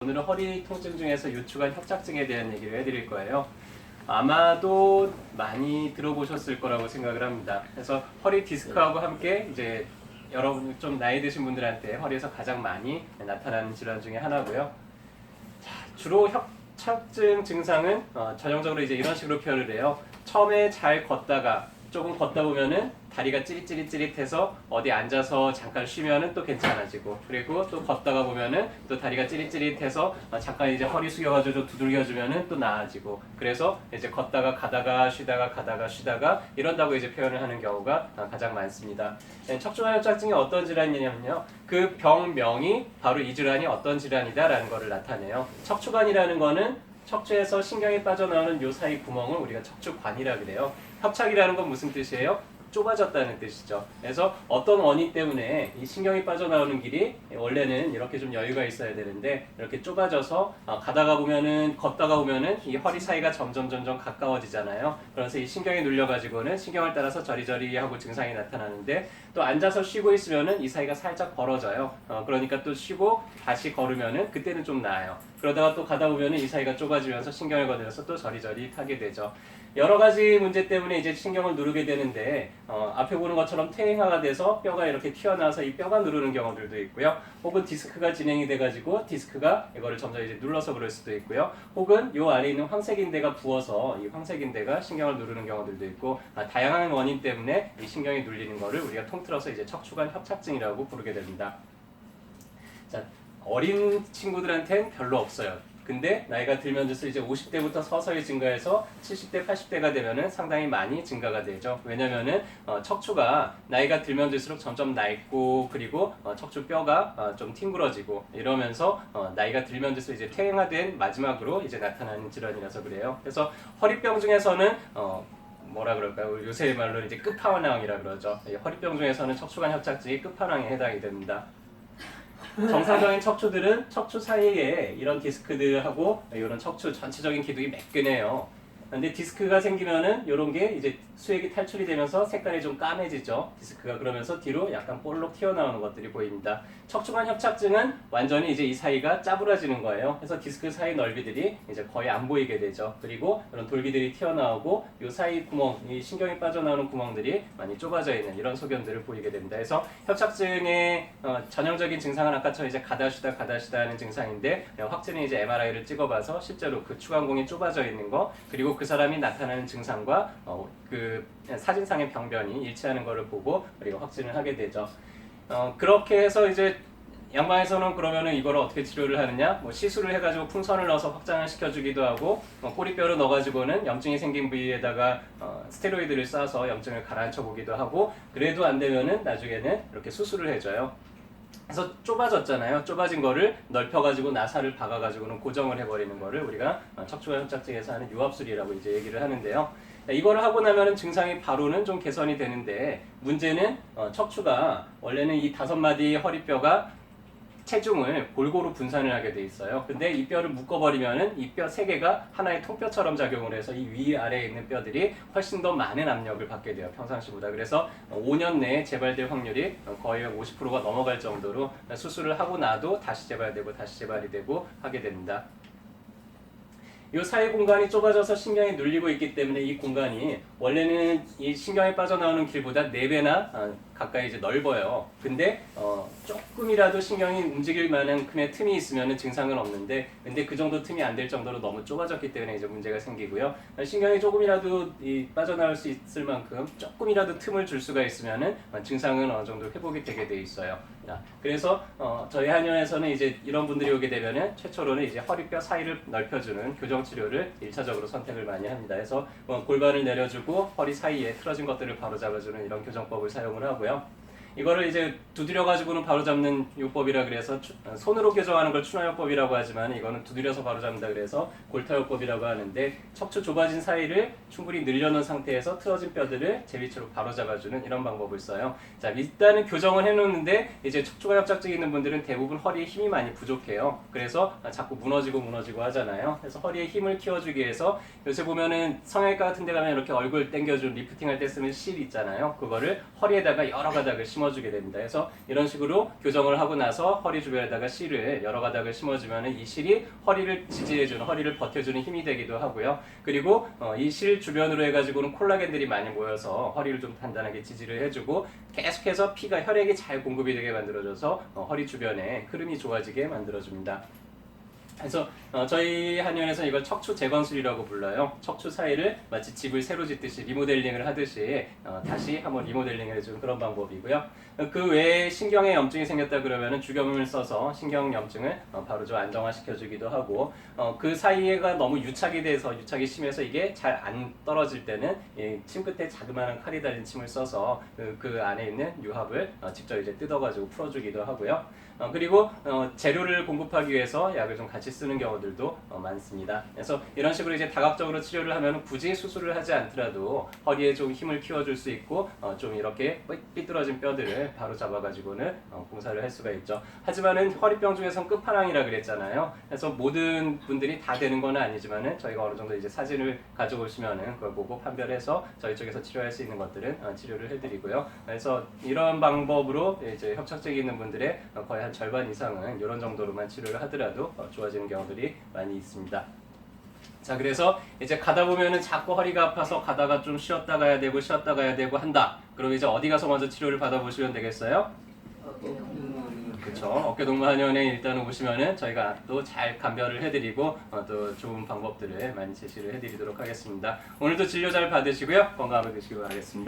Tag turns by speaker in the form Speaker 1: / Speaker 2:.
Speaker 1: 오늘은 허리 통증 중에서 요추간 협착증에 대한 얘기를 해드릴 거예요. 아마도 많이 들어보셨을 거라고 생각을 합니다. 그래서 허리 디스크하고 함께 이제 여러분 좀 나이 드신 분들한테 허리에서 가장 많이 나타나는 질환 중에 하나고요. 주로 협착증 증상은 전형적으로 이제 이런 식으로 표현을 해요. 처음에 잘 걷다가 조금 걷다 보면은 다리가 찌릿찌릿찌릿해서 어디 앉아서 잠깐 쉬면은 또 괜찮아지고, 그리고 또 걷다가 보면은 또 다리가 찌릿찌릿해서 잠깐 이제 허리 숙여가지고 좀 두들겨주면은 또 나아지고, 그래서 이제 걷다가 가다가 쉬다가 가다가 쉬다가 이런다고 이제 표현을 하는 경우가 가장 많습니다. 척추관 협착증이 어떤 질환이냐면요, 그 병명이 바로 이 질환이 어떤 질환이다라는 것을 나타내요. 척추관이라는 거는 척추에서 신경이 빠져나오는 요 사이 구멍을 우리가 척추관이라 그래요. 협착이라는 건 무슨 뜻이에요? 좁아졌다는 뜻이죠. 그래서 어떤 원인 때문에 이 신경이 빠져나오는 길이 원래는 이렇게 좀 여유가 있어야 되는데 이렇게 좁아져서 가다가 보면은 걷다가 보면은 이 허리 사이가 점점 가까워지잖아요. 그래서 이 신경이 눌려가지고는 신경을 따라서 저리저리 하고 증상이 나타나는데, 또 앉아서 쉬고 있으면은 이 사이가 살짝 벌어져요. 그러니까 또 쉬고 다시 걸으면은 그때는 좀 나아요. 그러다가 또 가다 보면은 이 사이가 좁아지면서 신경을 건드려서 또 저리저리 하게 되죠. 여러 가지 문제 때문에 이제 신경을 누르게 되는데, 앞에 보는 것처럼 퇴행화가 돼서 뼈가 이렇게 튀어나와서 이 뼈가 누르는 경우들도 있고요. 혹은 디스크가 진행이 돼가지고 디스크가 이거를 점점 이제 눌러서 그럴 수도 있고요. 혹은 요 안에 있는 황색인대가 부어서 이 황색인대가 신경을 누르는 경우들도 있고, 다양한 원인 때문에 이 신경이 눌리는 거를 우리가 통틀어서 이제 척추관 협착증이라고 부르게 됩니다. 자, 어린 친구들한테는 별로 없어요. 근데 나이가 들면 들수록 이제 50대부터 서서히 증가해서 70대, 80대가 되면은 상당히 많이 증가가 되죠. 왜냐면은 척추가 나이가 들면 들수록 점점 낡고, 그리고 척추 뼈가 좀 튕그러지고 이러면서 나이가 들면 들수록 이제 퇴행화된 마지막으로 이제 나타나는 질환이라서 그래요. 그래서 허리병 중에서는 뭐라 그럴까요? 요새 말로 이제 끝판왕이라 그러죠. 허리병 중에서는 척추관 협착증이 끝판왕에 해당이 됩니다. 정상적인 척추들은 척추 사이에 이런 디스크들하고 이런 척추 전체적인 기둥이 매끈해요. 근데 디스크가 생기면은 이런 게 이제 수액이 탈출이 되면서 색깔이 좀 까매지죠. 디스크가 그러면서 뒤로 약간 볼록 튀어나오는 것들이 보입니다. 척추관 협착증은 완전히 이제 이 사이가 짜부러지는 거예요. 그래서 디스크 사이 넓이들이 이제 거의 안 보이게 되죠. 그리고 이런 돌기들이 튀어나오고 이 사이 구멍, 이 신경이 빠져나오는 구멍들이 많이 좁아져 있는 이런 소견들을 보이게 됩니다. 그래서 협착증의 전형적인 증상은 아까처럼 이제 가다 쉬다 하는 증상인데, 확진은 이제 MRI를 찍어봐서 실제로 그 추간공이 좁아져 있는 거, 그리고 그 사람이 나타나는 증상과 그 사진상의 병변이 일치하는 것을 보고 우리가 확진을 하게 되죠. 그렇게 해서 이제 양방에서는 그러면은 이걸 어떻게 치료를 하느냐? 뭐 시술을 해가지고 풍선을 넣어서 확장을 시켜주기도 하고, 꼬리뼈를 넣어가지고는 염증이 생긴 부위에다가 스테로이드를 쏴서 염증을 가라앉혀 보기도 하고, 그래도 안 되면은 나중에는 이렇게 수술을 해줘요. 그래서 좁아졌잖아요. 좁아진 거를 넓혀가지고 나사를 박아가지고는 고정을 해버리는 거를 우리가 척추관 협착증에서 하는 유압술이라고 이제 얘기를 하는데요. 이걸 하고 나면은 증상이 바로는 좀 개선이 되는데, 문제는 척추가 원래는 이 5마디 허리뼈가 체중을 골고루 분산을 하게 돼 있어요. 근데 이 뼈를 묶어버리면은 이 뼈 3개가 하나의 통뼈처럼 작용을 해서 이 위아래에 있는 뼈들이 훨씬 더 많은 압력을 받게 돼요, 평상시보다. 그래서 5년 내에 재발될 확률이 거의 50%가 넘어갈 정도로 수술을 하고 나도 다시 재발되고 다시 재발이 되고 하게 됩니다. 이 사이 공간이 좁아져서 신경이 눌리고 있기 때문에 이 공간이 원래는 이 신경이 빠져나오는 길보다 4배나 가까이 이제 넓어요. 근데 조금이라도 신경이 움직일 만큼의 틈이 있으면 증상은 없는데, 근데 그 정도 틈이 안 될 정도로 너무 좁아졌기 때문에 이제 문제가 생기고요. 신경이 조금이라도 빠져나올 수 있을 만큼 조금이라도 틈을 줄 수가 있으면은 증상은 어느 정도 회복이 되게 돼 있어요. 그래서 저희 한의원에서는 이제 이런 분들이 오게 되면은 최초로는 이제 허리뼈 사이를 넓혀주는 교정 치료를 1차적으로 선택을 많이 합니다. 그래서 골반을 내려주고 허리 사이에 틀어진 것들을 바로 잡아주는 이런 교정법을 사용을 하고요. 이거를 이제 두드려 가지고는 바로 잡는 요법이라 그래서 손으로 교정하는 걸 추나요법이라고 하지만, 이거는 두드려서 바로 잡는다 그래서 골타요법이라고 하는데, 척추 좁아진 사이를 충분히 늘려놓은 상태에서 틀어진 뼈들을 제 위치로 바로 잡아주는 이런 방법을 써요. 자, 일단은 교정을 해놓는데 이제 척추관 협착증이 있는 분들은 대부분 허리에 힘이 많이 부족해요. 그래서 자꾸 무너지고 하잖아요. 그래서 허리에 힘을 키워주기 위해서 요새 보면은 성형외과 같은 데 가면 이렇게 얼굴 당겨준 리프팅 할 때 쓰는 실 있잖아요. 그거를 허리에다가 여러 가닥을 심어주게 됩니다. 그래서 이런 식으로 교정을 하고 나서 허리 주변에다가 실을 여러 가닥을 심어주면 이 실이 허리를 지지해주는, 허리를 버텨주는 힘이 되기도 하고요. 그리고 이 실 주변으로 해가지고는 콜라겐들이 많이 모여서 허리를 좀 단단하게 지지를 해주고 계속해서 피가, 혈액이 잘 공급이 되게 만들어줘서 허리 주변에 흐름이 좋아지게 만들어줍니다. 그래서 저희 한의원에서 이걸 척추 재건술이라고 불러요. 척추 사이를 마치 집을 새로 짓듯이 리모델링을 하듯이 다시 한번 리모델링을 해주는 그런 방법이고요. 그 외에 신경에 염증이 생겼다 그러면은 주겸을 써서 신경 염증을 바로 좀 안정화시켜주기도 하고, 그 사이에가 너무 유착이 돼서, 유착이 심해서 이게 잘 안 떨어질 때는 침 끝에 자그마한 칼이 달린 침을 써서 그 안에 있는 유합을 직접 이제 뜯어가지고 풀어주기도 하고요. 그리고 재료를 공급하기 위해서 약을 좀 같이 쓰는 경우들도 많습니다. 그래서 이런 식으로 이제 다각적으로 치료를 하면 굳이 수술을 하지 않더라도 허리에 좀 힘을 키워줄 수 있고 좀 이렇게 삐뚤어진 뼈들을 바로 잡아가지고는 봉사를 할 수가 있죠. 하지만은 허리병 중에선 끝판왕이라 그랬잖아요. 그래서 모든 분들이 다 되는 건 아니지만은 저희가 어느 정도 이제 사진을 가져오시면은 그걸 보고 판별해서 저희 쪽에서 치료할 수 있는 것들은 치료를 해드리고요. 그래서 이런 방법으로 이제 협착증이 있는 분들의 거의 한 절반 이상은 이런 정도로만 치료를 하더라도 좋아지는 경우들이 많이 있습니다. 자, 그래서 이제 가다 보면은 자꾸 허리가 아파서 가다가 좀 쉬었다 가야 되고 쉬었다 가야 되고 한다. 그럼 이제 어디 가서 먼저 치료를 받아보시면 되겠어요? 그렇죠. 어깨동무한의원에 일단 오시면은 저희가 또 잘 감별을 해드리고 또 좋은 방법들을 많이 제시를 해드리도록 하겠습니다. 오늘도 진료 잘 받으시고요. 건강하게 되시기 바라겠습니다.